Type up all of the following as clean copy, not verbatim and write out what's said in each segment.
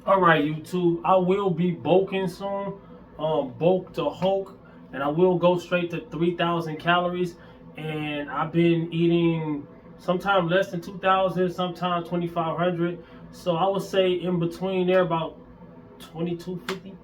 All right, YouTube. I will be bulking soon. Bulk to Hulk, and I will go straight to 3,000 calories. And I've been eating sometimes less than 2,000, sometimes 2,500. So I would say in between there about 2,250,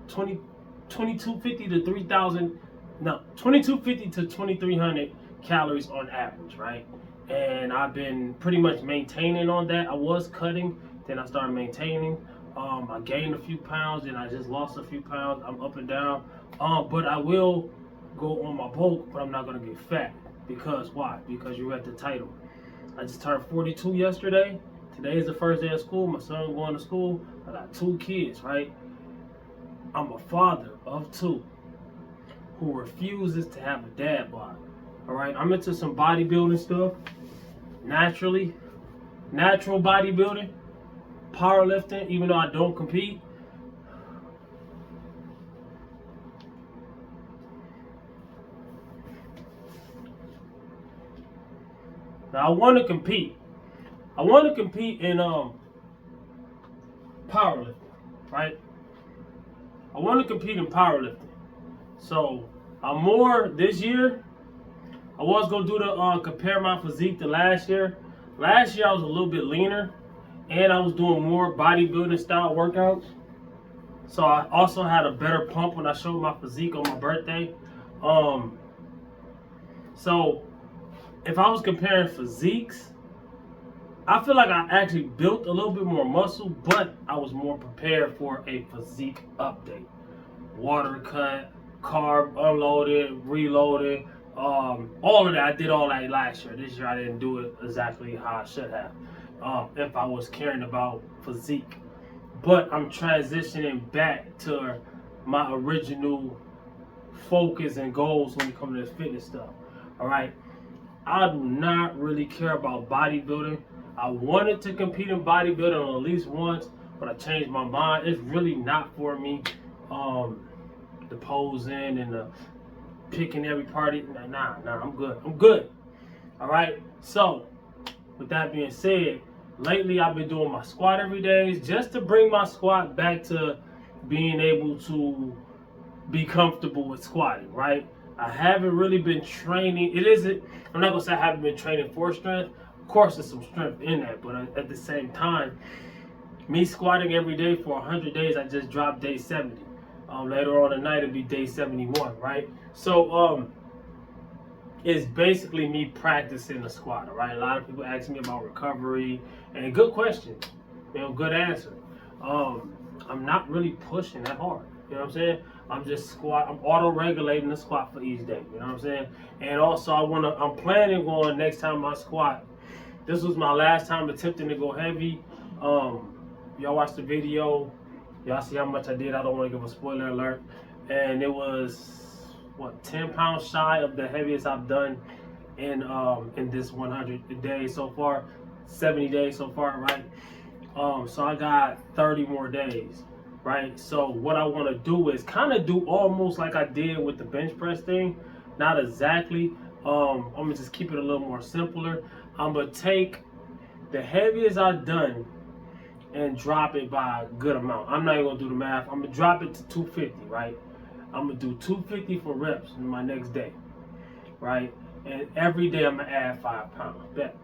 20, 2,250 to 3,000. No, 2,250 to 2,300 calories on average, right? And I've been pretty much maintaining on that. I was cutting, then I started maintaining. I gained a few pounds and I just lost a few pounds. I'm up and down. But I will go on my bulk, but I'm not gonna get fat. Because why? Because you read the title. I just turned 42 yesterday. Today is the first day of school. My son going to school. I got 2 kids, right? I'm a father of 2 who refuses to have a dad bod. All right, I'm into some bodybuilding stuff. Natural bodybuilding, powerlifting, even though I don't compete. Now I want to compete. I want to compete in powerlifting, right? I want to compete in powerlifting. So I'm more this year. I was gonna do the compare my physique to last year. Last year I was a little bit leaner, and I was doing more bodybuilding style workouts. So I also had a better pump when I showed my physique on my birthday. So if I was comparing physiques, I feel like I actually built a little bit more muscle, but I was more prepared for a physique update. Water cut, carb unloaded, reloaded, all of that. I did all that last year. This year I didn't do it exactly how I should have, if I was caring about physique. But I'm transitioning back to my original focus and goals when it comes to this fitness stuff. All right, I do not really care about bodybuilding. I wanted to compete in bodybuilding at least once, but I changed my mind. It's really not for me. The posing and the picking every party. Nah, I'm good. All right. So, with that being said, lately I've been doing my squat every day just to bring my squat back to being able to be comfortable with squatting, right? I haven't really been training. I'm not gonna say I haven't been training for strength. Of course, there's some strength in that, but at the same time, me squatting every day for 100 days, I just dropped day 70. Later on tonight, it'll be day 71, right? So, it's basically me practicing the squat, all right? A lot of people ask me about recovery, and good question, good answer. I'm not really pushing that hard, you know what I'm saying? I'm auto-regulating the squat for each day, you know what I'm saying? And also, I'm planning on next time I squat. This was my last time attempting to go heavy. Y'all watched the video. Y'all see how much I did. I don't want to give a spoiler alert. And it was, 10 pounds shy of the heaviest I've done in this 100 days so far, 70 days so far, right? So I got 30 more days, right? So what I want to do is kind of do almost like I did with the bench press thing. Not exactly. I'm going to just keep it a little more simpler. I'm going to take the heaviest I've done and drop it by a good amount. I'm not even going to do the math. I'm going to drop it to 250, right? I'm going to do 250 for reps in my next day, right? And every day I'm going to add 5 pounds. Bet.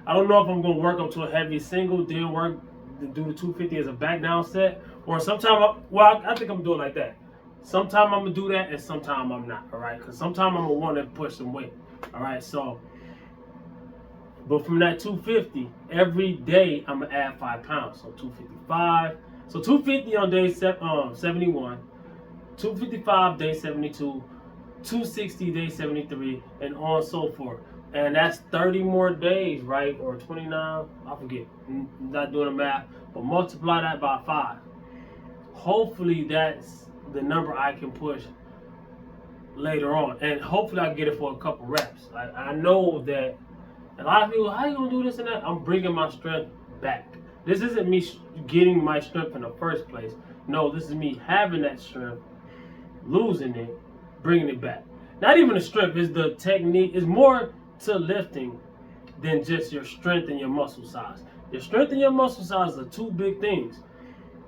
I don't know if I'm going to work up to a heavy single, then work to do the 250 as a back down set. Or sometime, I think I'm doing like that. Sometime I'm going to do that and sometime I'm not, all right? Because sometime I'm going to want to push some weight, all right? So, but from that 250, every day I'm going to add 5 pounds. So 255. So 250 on day 71. 255 day 72, 260 day 73, and on so forth. And that's 30 more days, right? Or 29, I forget. I'm not doing the math, but multiply that by 5. Hopefully that's the number I can push later on, and hopefully I can get it for a couple reps. I know that a lot of people, how you gonna do this and that? I'm bringing my strength back. This isn't me getting my strength in the first place. No, this is me having that strength, losing it, bringing it back. Not even the strength, is the technique. It's more to lifting than just your strength and your muscle size. Your strength and your muscle size are 2 big things.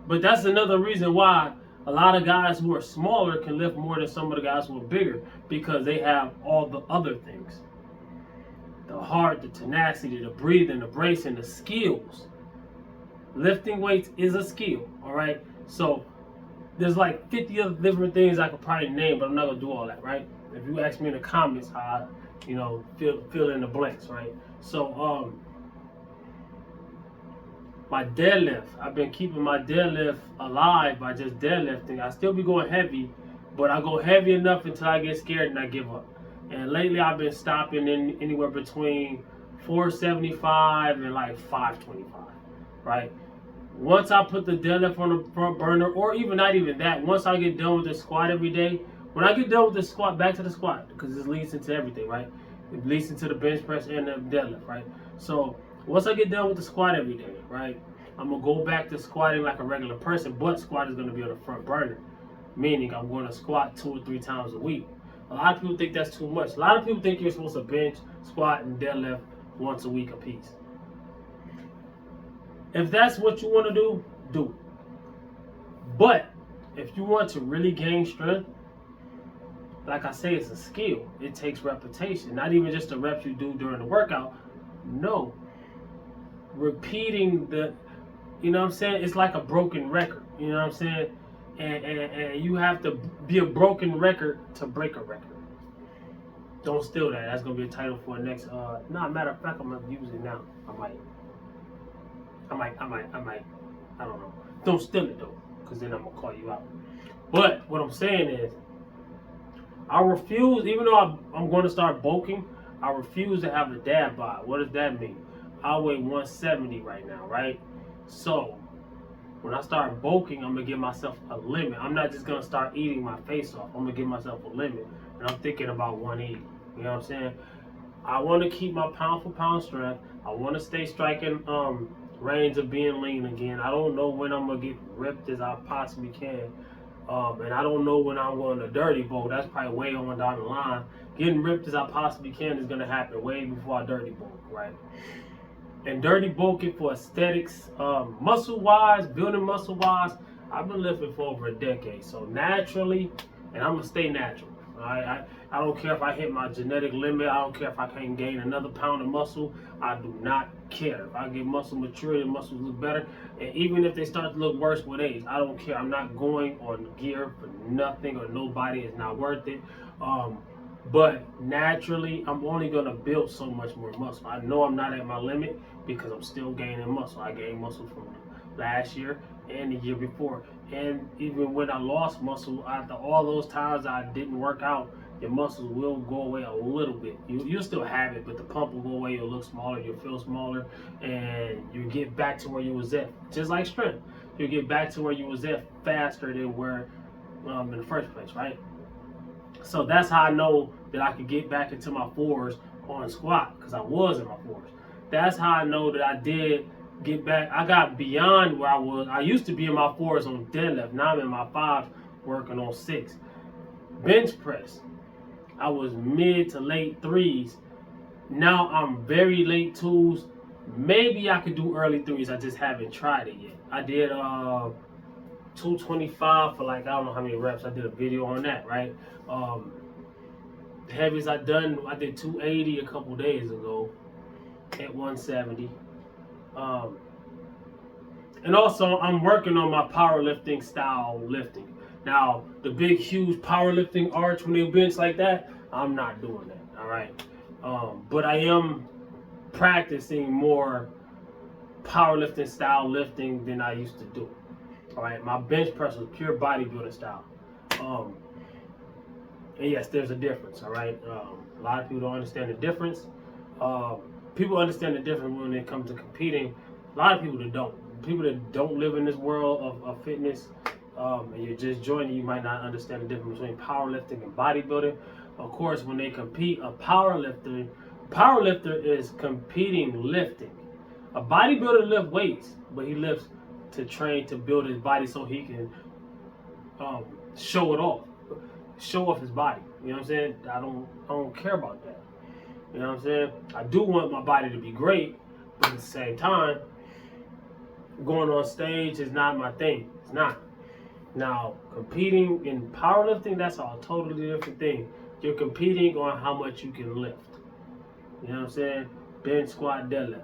But that's another reason why a lot of guys who are smaller can lift more than some of the guys who are bigger, because they have all the other things. The heart, the tenacity, the breathing, the bracing, the skills. Lifting weights is a skill, all right? So there's like 50 other different things I could probably name, but I'm not gonna do all that, right? If you ask me in the comments how fill in the blanks, right? So my deadlift, I've been keeping my deadlift alive by just deadlifting. I still be going heavy, but I go heavy enough until I get scared and I give up. And lately I've been stopping in anywhere between 475 and like 525, right? Once I put the deadlift on the front burner, or even not even that, once I get done with the squat every day, when I get done with the squat, back to the squat, because this leads into everything, right? It leads into the bench press and the deadlift, right? So once I get done with the squat every day, right, I'm going to go back to squatting like a regular person, but squat is going to be on the front burner, meaning I'm going to squat 2 or 3 times a week. A lot of people think that's too much. A lot of people think you're supposed to bench, squat, and deadlift once a week apiece. If that's what you want to do, do it. But if you want to really gain strength, like I say, it's a skill. It takes repetition. Not even just the reps you do during the workout. No. Repeating the, you know what I'm saying? It's like a broken record. You know what I'm saying? And you have to be a broken record to break a record. Don't steal that. That's going to be a title for the next, matter of fact, I'm going to use it now. I don't know. Don't steal it though, because then I'm going to call you out. But what I'm saying is, I refuse, even though I'm going to start bulking, I refuse to have a dad bod. What does that mean? I weigh 170 right now, right? So, when I start bulking, I'm going to give myself a limit. I'm not just going to start eating my face off. I'm going to give myself a limit. And I'm thinking about 180. You know what I'm saying? I want to keep my pound for pound strength. I want to stay striking range of being lean again. I don't know when I'm going to get ripped as I possibly can. And I don't know when I'm going to dirty bulk. That's probably way on down the line. Getting ripped as I possibly can is going to happen way before I dirty bulk, right? And dirty bulking for aesthetics, muscle-wise, building muscle-wise, I've been lifting for over a decade. So naturally, and I'm going to stay natural. I don't care if I hit my genetic limit. I don't care if I can't gain another pound of muscle. I do not care. If I get muscle maturity, muscles look better. And even if they start to look worse with age, I don't care. I'm not going on gear for nothing or nobody. It's not worth it. But naturally, I'm only going to build so much more muscle. I know I'm not at my limit because I'm still gaining muscle. I gained muscle from last year and the year before. And even when I lost muscle, after all those times I didn't work out, your muscles will go away a little bit. You'll still have it, but the pump will go away. You'll look smaller. You'll feel smaller. And you get back to where you was at. Just like strength. You'll get back to where you was at faster than where in the first place, right? So that's how I know that I could get back into my fours on squat, because I was in my fours. That's how I know that I did get back. I got beyond where I was. I used to be in my fours on deadlift. Now I'm in my fives working on 6. Bench press, I was mid to late 3s. Now I'm very late 2s. Maybe I could do early 3s. I just haven't tried it yet. I did 225 for like, I don't know how many reps. I did a video on that, right? The heaviest I did 280 a couple days ago at 170. And also I'm working on my powerlifting style lifting. Now, the big, huge powerlifting arch when they bench like that, I'm not doing that, all right? But I am practicing more powerlifting style lifting than I used to do. All right, my bench press was pure bodybuilding style. And yes, there's a difference, all right? A lot of people don't understand the difference. People understand the difference when it comes to competing. A lot of people that don't. People that don't live in this world of fitness, and you're just joining, you might not understand the difference between powerlifting and bodybuilding. Of course, when they compete, a powerlifter is competing lifting. A bodybuilder lifts weights, but he lifts to train to build his body so he can show off his body. You know what I'm saying? I don't care about that. You know what I'm saying? I do want my body to be great, but at the same time, going on stage is not my thing. It's not. Now, competing in powerlifting, that's a totally different thing. You're competing on how much you can lift. You know what I'm saying? Bench, squat, deadlift.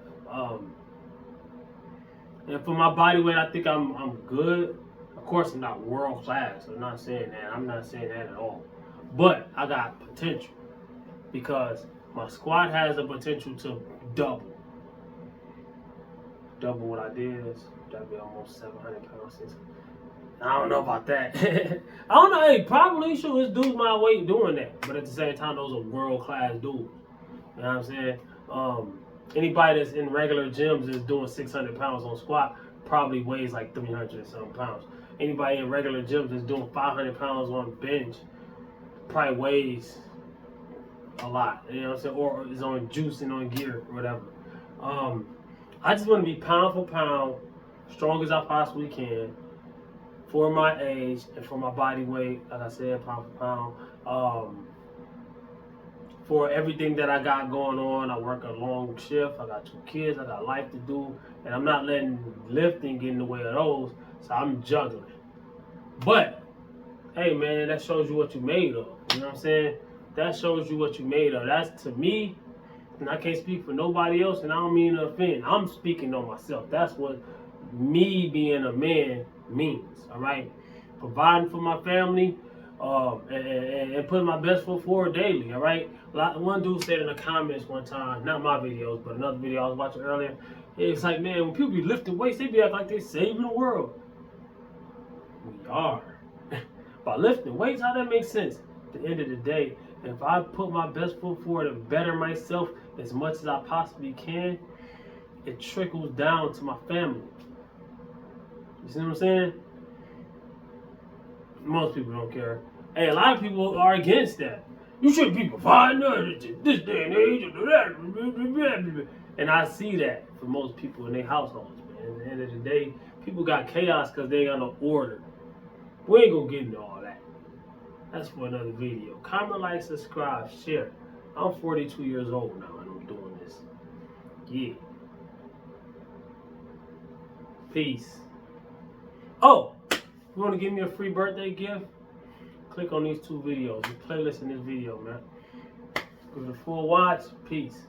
And for my body weight, I think I'm good. Of course, I'm not world class. I'm not saying that. I'm not saying that at all. But I got potential because my squat has the potential to double. Double what I did is that'd be almost 700 pounds. I don't know about that. I don't know. Hey, probably should dudes my weight doing that, but at the same time, those are world class dudes. You know what I'm saying? Anybody that's in regular gyms is doing 600 pounds on squat probably weighs like 300 and some pounds. Anybody in regular gyms that's doing 500 pounds on bench probably weighs a lot. You know what I'm saying? Or is on juice and on gear or whatever. I just want to be pound for pound, strong as I possibly can, for my age and for my body weight. Like I said, pound for pound. For everything that I got going on, I work a long shift. I got 2 kids. I got life to do, and I'm not letting lifting get in the way of those. So I'm juggling. But hey, man, that shows you what you made of. You know what I'm saying? That shows you what you made of. That's, to me, and I can't speak for nobody else, and I don't mean to offend. I'm speaking on myself. That's what me being a man means, all right? Providing for my family and putting my best foot forward daily, all right? One dude said in the comments one time, not my videos, but another video I was watching earlier, it's like, man, when people be lifting weights, they be acting like they saving the world. We are. By lifting weights, how that makes sense? At the end of the day, if I put my best foot forward and better myself as much as I possibly can, it trickles down to my family. You see what I'm saying? Most people don't care. Hey, a lot of people are against that. You shouldn't be providing this day and age. And I see that for most people in their households, man. At the end of the day, people got chaos because they ain't got no order. We ain't gonna get into all that. That's for another video. Comment, like, subscribe, share. I'm 42 years old now and I'm doing this. Yeah. Peace. Oh, you want to give me a free birthday gift? Click on these 2 videos. The playlist in this video, man. Give it a full watch. Peace.